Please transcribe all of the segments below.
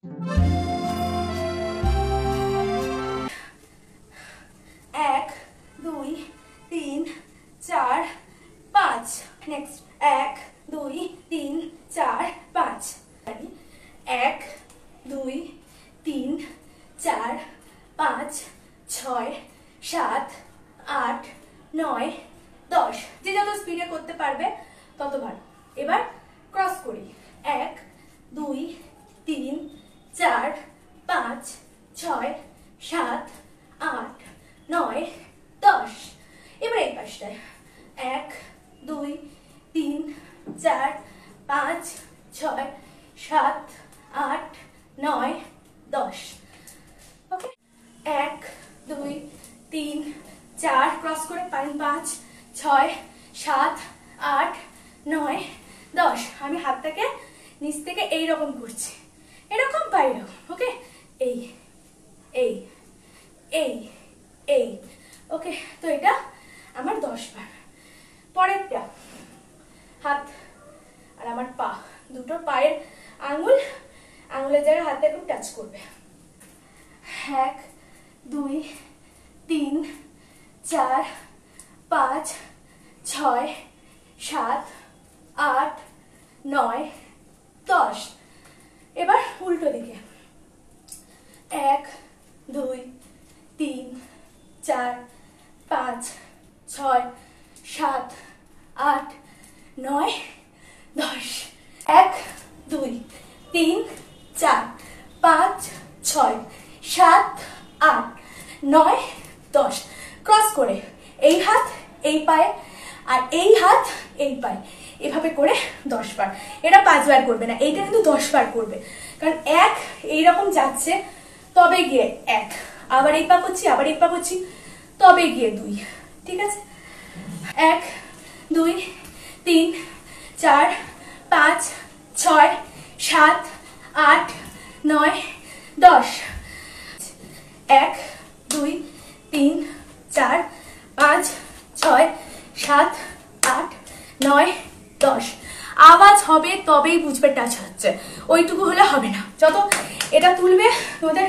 1 2 3 4 5 next 1 2 3 4 5 1 2 3 4 5 6 7 8 9 10 যে যত স্পিডে করতে পারবে ততবার। এবার ক্রস করি 1 2 3 4 5 6 7 8 9 10। এবার এই পাশটায় 1 2 3 4 5 6 7 8 9 10। ওকে 1 2 3 4 ক্রস করে 5 6 7 8 9 10। আমি হাতটাকে নিচ থেকে এইরকম করছি, এরকম বা এরকম। ওকে এই এই এই এই। ওকে তো এটা আমার 10 বার। পরেরটা হাত আর আমার পা, দুটো পায়ের আঙুলের জায়গায় হাতটা একটু টাচ করবে। 1 2 3 4 5 6 7 8 9 10। এবার উল্টো দিকে 1 2 3 4 5 6 7 8 9 10। 1 2 3 4 5 6 7 8 9 10। ক্রস করে এই হাত এই পায়ে আর এই হাত এই পায়ে, এভাবে করে 10 বার। এটা 5 বার করবে না, এইটা কিন্তু 10 বার করবে। কারণ 1 এইরকম যাচ্ছে, তবে গিয়ে 1, আবার এই পা করছি, আবার এই পা করছি, তবে গিয়ে 2। ঠিক আছে 1 2 3 4 5 6 7 8 9 10। 1 2 3 4 5 6 7 8 9 10। আওয়াজ হবে তবেই বুঝবে টাচ হচ্ছে, ওইটুকু হলে হবে না। যত এটা তুলবে তোমাদের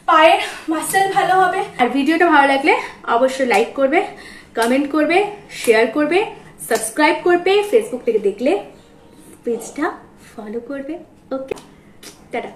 পায়ের মাসেল ভালো হবে। আর ভিডিওটা ভালো লাগলে অবশ্যই লাইক করবে, কমেন্ট করবে, শেয়ার করবে, সাবস্ক্রাইব করবে, ফেসবুক থেকে দেখলে পেজটা ফলো করবে। ওকে টাটা।